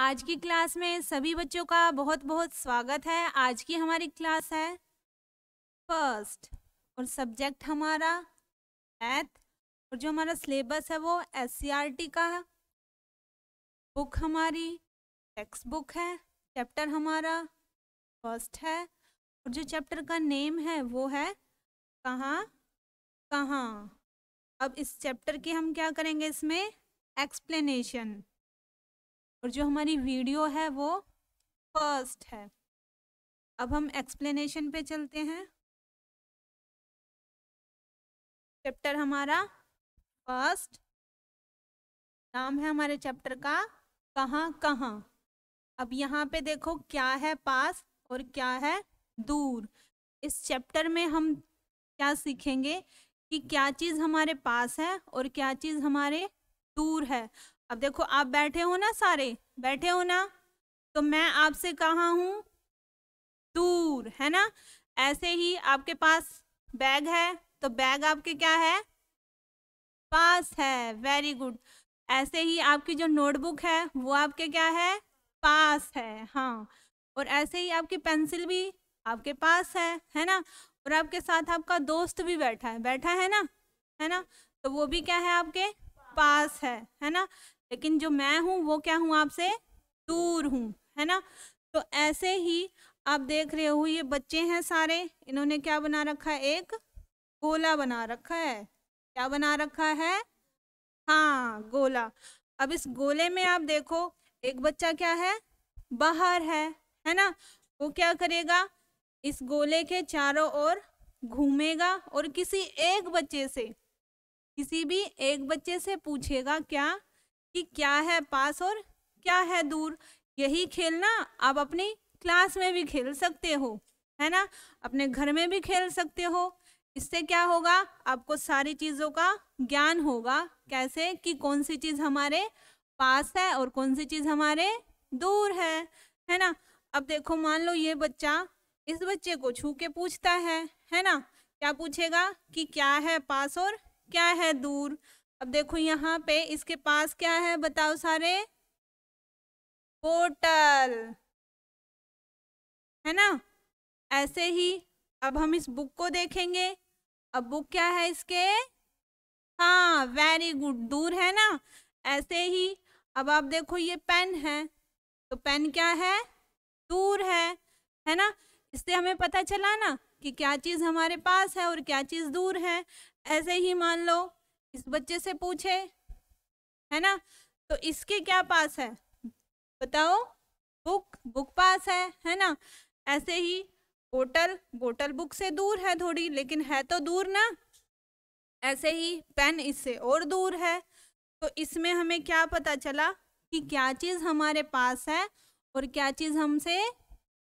आज की क्लास में सभी बच्चों का बहुत बहुत स्वागत है। आज की हमारी क्लास है फर्स्ट और सब्जेक्ट हमारा मैथ और जो हमारा सिलेबस है वो SCRT का है। बुक हमारी टेक्स्ट बुक है। चैप्टर हमारा फर्स्ट है और जो चैप्टर का नेम है वो है कहाँ कहाँ। अब इस चैप्टर की हम क्या करेंगे, इसमें एक्सप्लेनेशन, और जो हमारी वीडियो है वो फर्स्ट है। अब हम एक्सप्लेनेशन पे चलते हैं। चैप्टर हमारा फर्स्ट, नाम है हमारे चैप्टर का कहाँ कहाँ। अब यहाँ पे देखो क्या है पास और क्या है दूर। इस चैप्टर में हम क्या सीखेंगे कि क्या चीज़ हमारे पास है और क्या चीज़ हमारे दूर है। अब देखो आप बैठे हो ना, सारे बैठे हो ना, तो मैं आपसे कहाँ हूँ, दूर, है ना। ऐसे ही आपके पास बैग है तो बैग आपके क्या है, पास है। Very good. ऐसे ही आपकी जो नोटबुक है वो आपके क्या है, पास है। हाँ, और ऐसे ही आपकी पेंसिल भी आपके पास है ना। और आपके साथ आपका दोस्त भी बैठा है ना, है ना, तो वो भी क्या है, आपके पास है ना। लेकिन जो मैं हूँ वो क्या हूँ, आपसे दूर हूँ, है ना। तो ऐसे ही आप देख रहे हो ये बच्चे हैं सारे, इन्होंने क्या बना रखा है, एक गोला बना रखा है। क्या बना रखा है, हाँ, गोला। अब इस गोले में आप देखो एक बच्चा क्या है, बाहर है ना। वो क्या करेगा, इस गोले के चारों ओर घूमेगा और किसी भी एक बच्चे से पूछेगा क्या, कि क्या है पास और क्या है दूर। यही खेलना आप अपनी क्लास में भी खेल सकते हो, है ना, अपने घर में भी खेल सकते हो। इससे क्या होगा, आपको सारी चीजों का ज्ञान होगा। कैसे, कि कौन सी चीज हमारे पास है और कौन सी चीज हमारे दूर है ना। अब देखो मान लो ये बच्चा इस बच्चे को छू के पूछता है ना। क्या पूछेगा, कि क्या है पास और क्या है दूर। अब देखो यहाँ पे इसके पास क्या है, बताओ सारे, बोतल, है ना। ऐसे ही अब हम इस बुक को देखेंगे। अब बुक क्या है इसके, हाँ, वेरी गुड, दूर है ना। ऐसे ही अब आप देखो ये पेन है, तो पेन क्या है, दूर है ना। इससे हमें पता चला ना कि क्या चीज हमारे पास है और क्या चीज दूर है। ऐसे ही मान लो इस बच्चे से पूछे, है ना, तो इसके क्या पास है, बताओ, बुक पास है ना। ऐसे ही बोतल बुक से दूर है थोड़ी, लेकिन है तो दूर ना। ऐसे ही पेन इससे और दूर है। तो इसमें हमें क्या पता चला, कि क्या चीज हमारे पास है और क्या चीज हमसे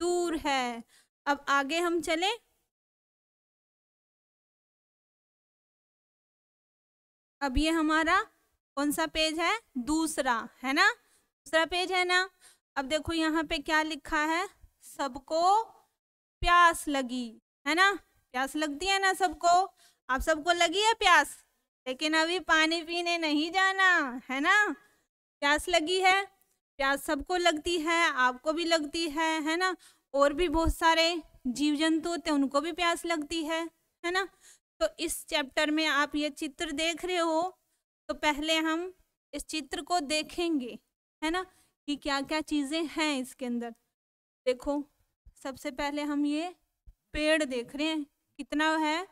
दूर है। अब आगे हम चले। अब ये हमारा कौन सा पेज है, दूसरा, है ना, दूसरा पेज है ना। अब देखो यहाँ पे क्या लिखा है, सबको प्यास लगी, है ना। प्यास लगती है ना सबको, आप सबको लगी है प्यास, लेकिन अभी पानी पीने नहीं जाना, है ना। प्यास लगी है, प्यास सबको लगती है, आपको भी लगती है ना। और भी बहुत सारे जीव जंतु होते हैं, उनको भी प्यास लगती है ना। तो इस चैप्टर में आप ये चित्र देख रहे हो, तो पहले हम इस चित्र को देखेंगे, है ना, कि क्या क्या चीजें हैं इसके अंदर। देखो सबसे पहले हम ये पेड़ देख रहे हैं, कितना है,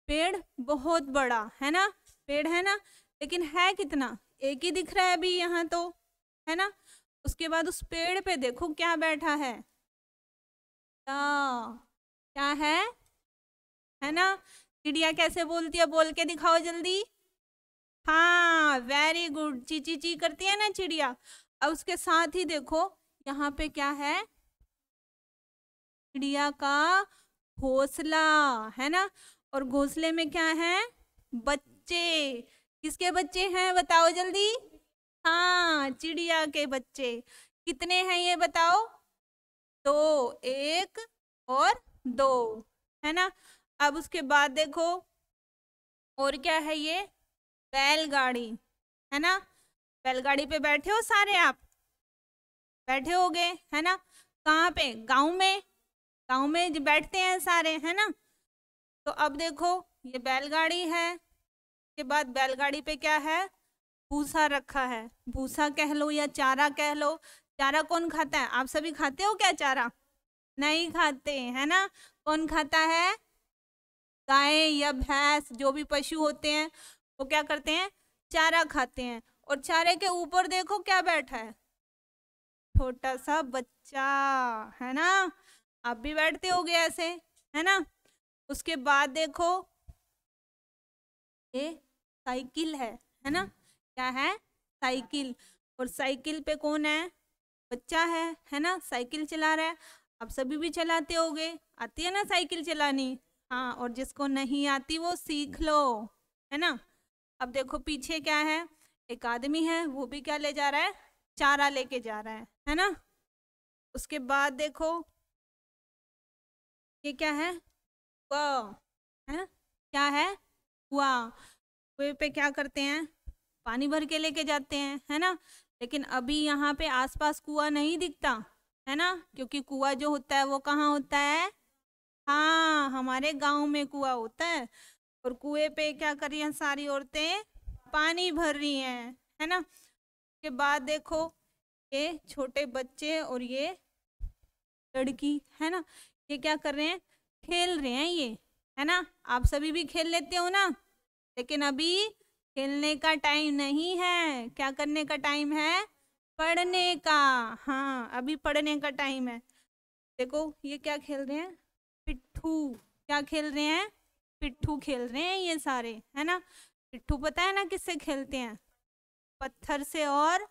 पेड़ बहुत बड़ा है ना, पेड़ है ना, लेकिन है कितना, एक ही दिख रहा है अभी यहाँ तो, है ना। उसके बाद उस पेड़ पे देखो क्या बैठा है, क्या है ना। चिड़िया कैसे बोलती है, बोल के दिखाओ जल्दी। हाँ, वेरी गुड, ची ची ची करती है ना चिड़िया। अब उसके साथ ही देखो यहाँ पे क्या है, चिड़िया का घोंसला, है ना। और घोंसले में क्या है, बच्चे। किसके बच्चे हैं बताओ जल्दी, हाँ, चिड़िया के बच्चे। कितने हैं ये बताओ, दो, एक और दो, है ना। अब उसके बाद देखो और क्या है, ये बैलगाड़ी, है ना। बैलगाड़ी पे बैठे हो सारे आप, बैठे होगे, है ना। कहाँ पे? गांव में। गांव में बैठते हैं सारे, है ना। तो अब देखो ये बैलगाड़ी है, के बाद बैलगाड़ी पे क्या है? भूसा रखा है। भूसा कह लो या चारा कह लो। चारा कौन खाता है? आप सभी खाते हो क्या चारा? नहीं खाते, है ना। कौन खाता है? गाय या भैंस, जो भी पशु होते हैं वो क्या करते हैं? चारा खाते हैं। और चारे के ऊपर देखो क्या बैठा है? छोटा सा बच्चा, है ना। आप भी बैठते होगे ऐसे, है ना। उसके बाद देखो ये साइकिल है ना। क्या है? साइकिल। और साइकिल पे कौन है? बच्चा है ना। साइकिल चला रहा है। आप सभी भी चलाते होगे, आती है ना साइकिल चलानी। हाँ, और जिसको नहीं आती वो सीख लो, है ना। अब देखो पीछे क्या है? एक आदमी है, वो भी क्या ले जा रहा है? चारा लेके जा रहा है ना। उसके बाद देखो ये क्या है? कुआं, है। क्या है? कुआं। कुएं पे क्या करते हैं? पानी भर के लेके जाते हैं, है ना। लेकिन अभी यहाँ पे आसपास कुआं नहीं दिखता, है ना, क्योंकि कुआं जो होता है वो कहाँ होता है? हाँ, हमारे गांव में कुआं होता है। और कुएं पे क्या कर रही हैं सारी औरतें? पानी भर रही हैं, है ना। के बाद देखो ये छोटे बच्चे और ये लड़की, है ना, ये क्या कर रहे हैं? खेल रहे हैं ये, है ना। आप सभी भी खेल लेते हो ना, लेकिन अभी खेलने का टाइम नहीं है। क्या करने का टाइम है? पढ़ने का। हाँ, अभी पढ़ने का टाइम है। देखो ये क्या खेल रहे हैं? पिट्ठू। क्या खेल रहे हैं? पिट्ठू खेल रहे हैं ये सारे, है ना। पिट्ठू पता है ना किससे खेलते हैं? पत्थर से और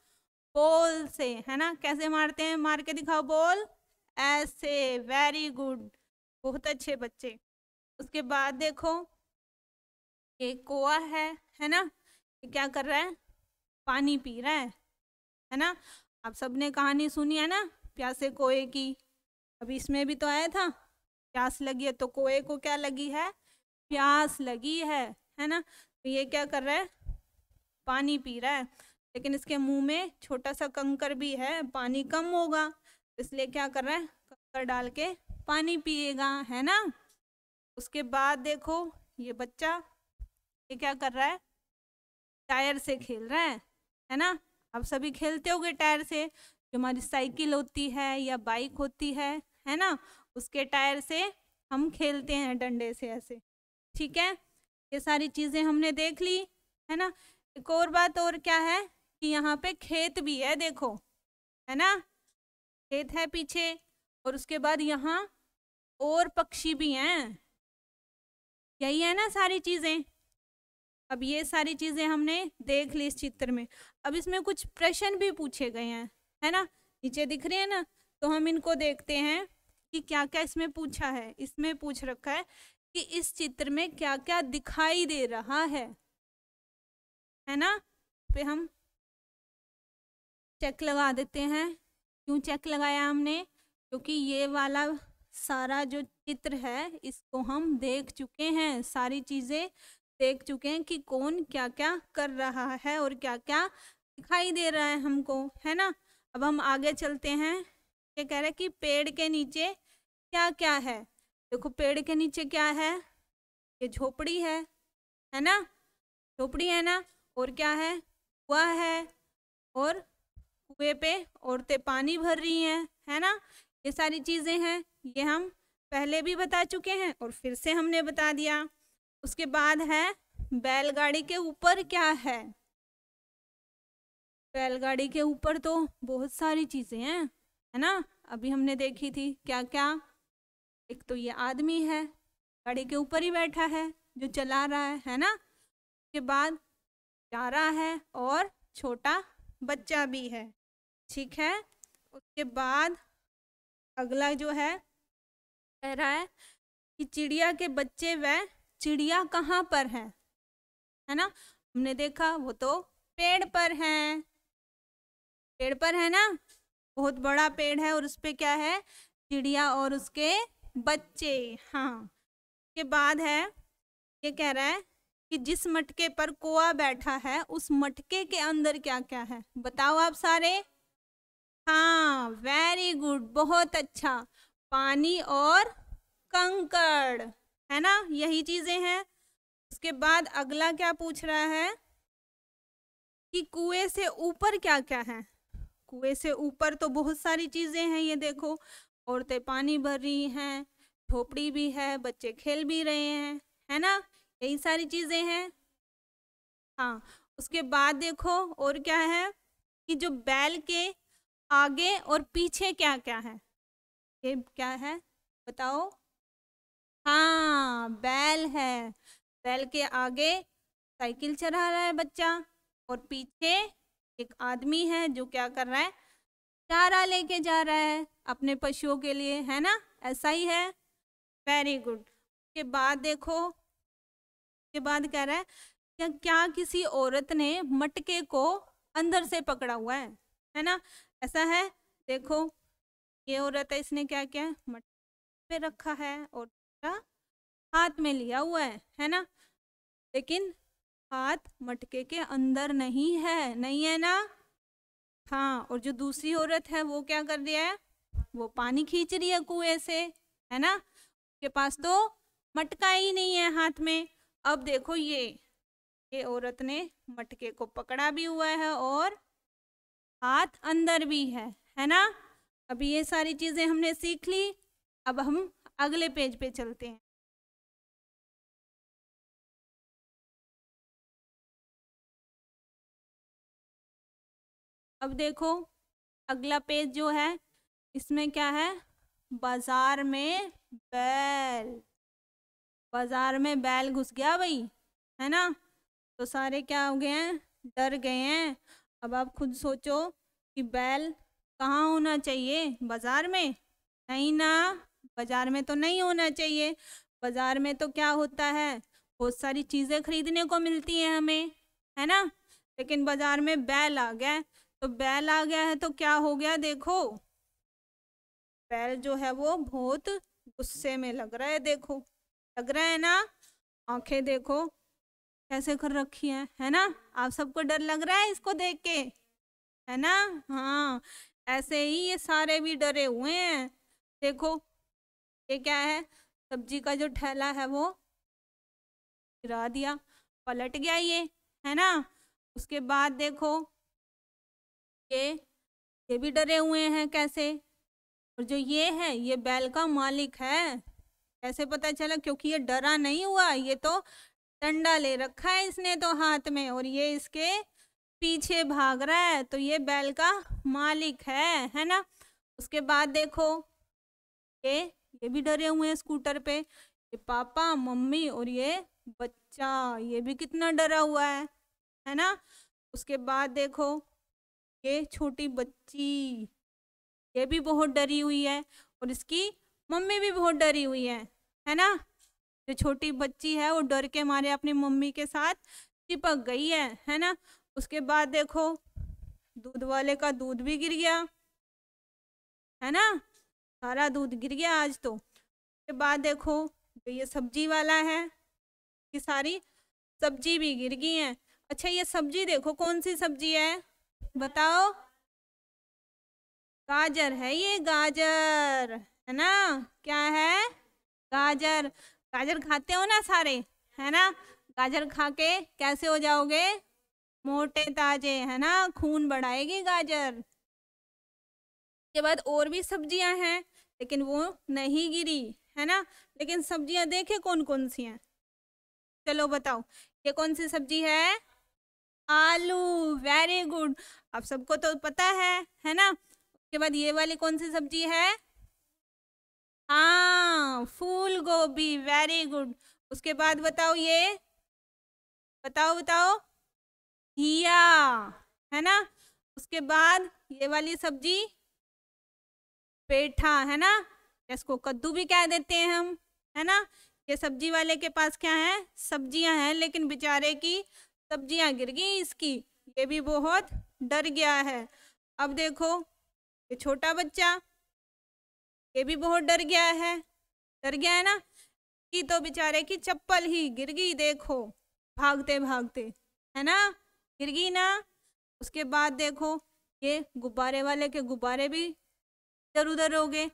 बॉल से, है ना। कैसे मारते हैं? मार के दिखाओ बॉल। ऐसे, वेरी गुड, बहुत अच्छे बच्चे। उसके बाद देखो ये कोआ है ना। ये क्या कर रहा है? पानी पी रहा है ना। आप सबने कहानी सुनी है ना प्यासे कोए की। अभी इसमें भी तो आया था, प्यास लगी है तो कोए को क्या लगी है? प्यास लगी है ना। तो ये क्या कर रहा है? पानी पी रहा है। लेकिन इसके मुंह में छोटा सा कंकर भी है, पानी कम होगा, इसलिए क्या कर रहा है? कंकर डाल के पानी पिएगा, है ना। उसके बाद देखो ये बच्चा, ये क्या कर रहा है? टायर से खेल रहा है ना। आप सभी खेलते होगे टायर से, जो हमारी साइकिल होती है या बाइक होती है ना, उसके टायर से हम खेलते हैं डंडे से ऐसे। ठीक है, ये सारी चीजें हमने देख ली, है ना। एक और बात और क्या है कि यहाँ पे खेत भी है, देखो, है ना। खेत है पीछे, और उसके बाद यहाँ और पक्षी भी हैं। यही है ना सारी चीजें। अब ये सारी चीजें हमने देख ली इस चित्र में। अब इसमें कुछ प्रश्न भी पूछे गए हैं, है ना, नीचे दिख रहे हैं ना। तो हम इनको देखते हैं कि क्या क्या इसमें पूछा है। इसमें पूछ रखा है कि इस चित्र में क्या क्या दिखाई दे रहा है ना। पे हम चेक लगा देते हैं। क्यों चेक लगाया हमने? क्योंकि ये वाला सारा जो चित्र है इसको हम देख चुके हैं, सारी चीजें देख चुके हैं कि कौन क्या क्या कर रहा है और क्या क्या दिखाई दे रहा है हमको, है ना। अब हम आगे चलते हैं। ये कह रहे हैं कि पेड़ के नीचे क्या क्या है। देखो पेड़ के नीचे क्या है? ये झोपड़ी है ना। झोपड़ी है ना। और क्या है? कुआं है, और कुएं पे औरतें पानी भर रही हैं, है ना। ये सारी चीजें हैं, ये हम पहले भी बता चुके हैं और फिर से हमने बता दिया। उसके बाद है बैलगाड़ी के ऊपर क्या है? बैलगाड़ी के ऊपर तो बहुत सारी चीजें हैं, है ना। अभी हमने देखी थी क्या क्या। एक तो ये आदमी है, गाड़ी के ऊपर ही बैठा है जो चला रहा है ना। उसके बाद चारा है और छोटा बच्चा भी है, ठीक है। उसके बाद अगला जो है कह रहा है कि चिड़िया के बच्चे व चिड़िया कहाँ पर है ना। हमने देखा वो तो पेड़ पर है, पेड़ पर है ना। बहुत बड़ा पेड़ है और उस पे क्या है? चिड़िया और उसके बच्चे। हाँ, के बाद है ये कह रहा है कि जिस मटके पर कोआ बैठा है उस मटके के अंदर क्या क्या है? बताओ आप सारे। हाँ, वेरी गुड, बहुत अच्छा। पानी और कंकड़, है ना, यही चीजें हैं। उसके बाद अगला क्या पूछ रहा है कि कुएं से ऊपर क्या क्या है। कुएं से ऊपर तो बहुत सारी चीजें हैं, ये देखो, औरतें पानी भर रही हैं, झोपड़ी भी है, बच्चे खेल भी रहे हैं, है ना, यही सारी चीजें हैं। हाँ, उसके बाद देखो और क्या है कि जो बैल के आगे और पीछे क्या क्या है, ये क्या है बताओ। हाँ, बैल है। बैल के आगे साइकिल चला रहा है बच्चा, और पीछे एक आदमी है जो क्या कर रहा है, चारा लेके जा रहा है अपने पशुओं के लिए, है ना, ऐसा ही है। Very good. के बाद देखो, के बाद कह रहा है क्या क्या किसी औरत ने मटके को अंदर से पकड़ा हुआ है ना, ऐसा है। देखो, ये औरत है, इसने क्या किया, मटके पे रखा है और हाथ में लिया हुआ है ना, लेकिन हाथ मटके के अंदर नहीं है, नहीं है ना। हाँ, और जो दूसरी औरत है वो क्या कर रही है, वो पानी खींच रही है कुएं से, है ना, के पास तो मटका ही नहीं है हाथ में। अब देखो, ये औरत ने मटके को पकड़ा भी हुआ है और हाथ अंदर भी है ना। अभी ये सारी चीजें हमने सीख ली। अब हम अगले पेज पे चलते हैं। अब देखो, अगला पेज जो है इसमें क्या है, बाजार में बैल, बाजार में बैल घुस गया भाई, है ना, तो सारे क्या हो गए हैं, डर गए हैं। अब आप खुद सोचो कि बैल कहाँ होना चाहिए, बाजार में, नहीं ना, बाजार में तो नहीं होना चाहिए। बाजार में तो क्या होता है, बहुत सारी चीजें खरीदने को मिलती हैं हमें, है ना, लेकिन बाजार में बैल आ गया है, तो बैल आ गया है तो क्या हो गया, देखो बैल जो है वो बहुत गुस्से में लग रहा है, देखो, लग रहा है ना, आंखें देखो कैसे कर रखी है ना, आप सबको डर लग रहा है इसको देख के, है ना। हाँ, ऐसे ही ये सारे भी डरे हुए हैं। देखो, ये क्या है, सब्जी का जो ठेला है वो गिरा दिया, पलट गया ये, है ना। उसके बाद देखो, ये ये भी डरे हुए हैं कैसे, और जो ये है ये बैल का मालिक है। कैसे पता चला, क्योंकि ये डरा नहीं हुआ, ये तो डंडा ले रखा है इसने तो हाथ में, और ये इसके पीछे भाग रहा है, तो ये बैल का मालिक है ना। उसके बाद देखो, ये भी डरे हुए हैं स्कूटर पे, ये पापा मम्मी और ये बच्चा, ये भी कितना डरा हुआ है ना। उसके बाद देखो, ये छोटी बच्ची, ये भी बहुत डरी हुई है, और इसकी मम्मी भी बहुत डरी हुई है ना। जो छोटी बच्ची है वो डर के मारे अपनी मम्मी के साथ चिपक गई है ना। उसके बाद देखो, दूध वाले का दूध भी गिर गया, है ना, सारा दूध गिर गया आज तो। उसके बाद देखो, जो ये सब्जी वाला है, ये सारी सब्जी भी गिर गई है। अच्छा, ये सब्जी देखो कौन सी सब्जी है, बताओ। गाजर है, ये गाजर, है ना, क्या है, गाजर। गाजर खाते हो ना सारे, है ना, गाजर खा के कैसे हो जाओगे, मोटे ताजे, है ना, खून बढ़ाएगी गाजर। के बाद और भी सब्जियां हैं, लेकिन वो नहीं गिरी, है ना। लेकिन सब्जियां देखे कौन कौन सी हैं, चलो बताओ, ये कौन सी सब्जी है, आलू, वेरी गुड, आप सबको तो पता है ना। उसके बाद ये वाली कौन सी सब्जी है, हाँ, फूल गोभी, वेरी गुड। उसके बाद बताओ, ये बताओ बताओ, घिया, है ना। उसके बाद ये वाली सब्जी पेठा, है ना, इसको कद्दू भी कह देते हैं हम, है ना। ये सब्जी वाले के पास क्या है, सब्जियां हैं, लेकिन बेचारे की सब्जियां गिर गई इसकी, ये भी बहुत डर गया है। अब देखो, ये छोटा बच्चा, ये भी बहुत डर गया है, डर गया है ना, कि तो बेचारे की चप्पल ही गिर गई, देखो भागते भागते, है ना, गिर गई ना। उसके बाद देखो, ये गुब्बारे वाले के गुब्बारे भी इधर उधर हो गए।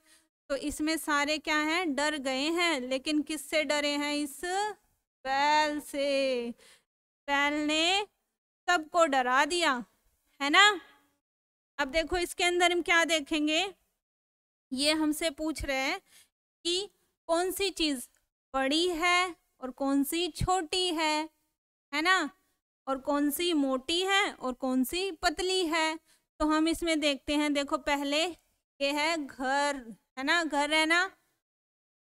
तो इसमें सारे क्या हैं, डर गए हैं, लेकिन किससे डरे हैं, इस बैल से। बैल ने सबको डरा दिया, है ना। अब देखो इसके अंदर हम क्या देखेंगे, ये हमसे पूछ रहे हैं कि कौन सी चीज बड़ी है और कौन सी छोटी है ना, और कौन सी मोटी है और कौन सी पतली है। तो हम इसमें देखते हैं, देखो पहले ये है घर, है ना, घर है ना,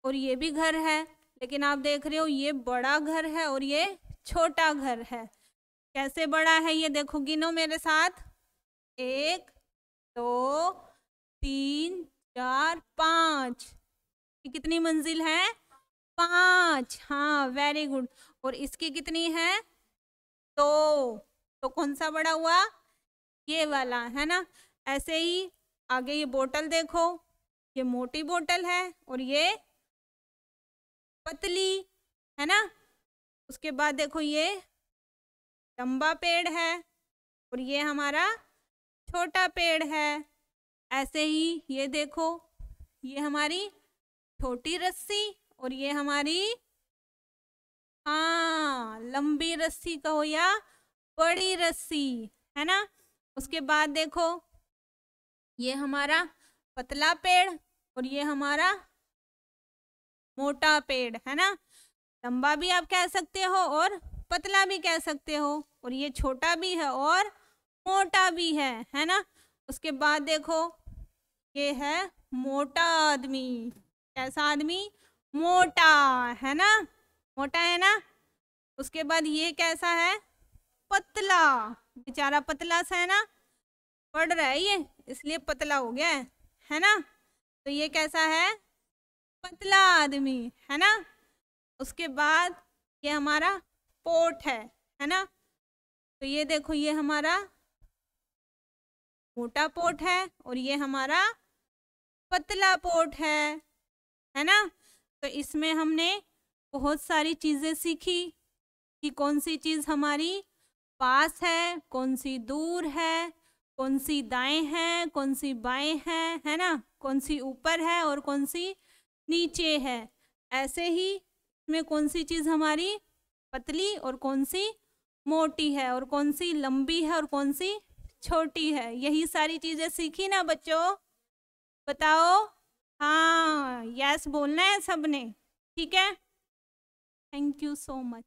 और ये भी घर है, लेकिन आप देख रहे हो ये बड़ा घर है और ये छोटा घर है। कैसे बड़ा है ये देखो, गिनो मेरे साथ, 1 2 3 4 5। कितनी मंजिल है, 5। हाँ वेरी गुड। और इसकी कितनी है, 2। तो कौन सा बड़ा हुआ, ये वाला, है ना। ऐसे ही आगे ये बोतल देखो, ये मोटी बोतल है और ये पतली, है ना। उसके बाद देखो ये लंबा पेड़ है और ये हमारा छोटा पेड़ है। ऐसे ही ये देखो, ये हमारी छोटी रस्सी और ये हमारी, हाँ, लंबी रस्सी कहो या बड़ी रस्सी, है ना। उसके बाद देखो ये हमारा पतला पेड़ और ये हमारा मोटा पेड़, है ना। लंबा भी आप कह सकते हो और पतला भी कह सकते हो, और ये छोटा भी है और मोटा भी है ना। उसके बाद देखो ये है मोटा आदमी। कैसा आदमी, मोटा, है ना, मोटा है ना। उसके बाद ये कैसा है, पतला, बेचारा पतला सा है ना, पढ़ रहा है ये इसलिए पतला हो गया है ना। तो ये कैसा है, पतला आदमी, है ना। उसके बाद ये हमारा पोट है ना। तो ये देखो ये हमारा मोटा पोट है और ये हमारा पतला पोट है ना। तो इसमें हमने बहुत सारी चीजें सीखी कि कौन सी चीज हमारी पास है, कौन सी दूर है, कौन सी दाएं है, कौन सी बाएं है ना, कौन सी ऊपर है और कौन सी नीचे है। ऐसे ही इसमें कौन सी चीज हमारी पतली और कौन सी मोटी है, और कौन सी लंबी है और कौन सी छोटी है। यही सारी चीजें सीखी ना बच्चों, बताओ। हाँ यस बोलना है सबने, ठीक है। Thank you so much.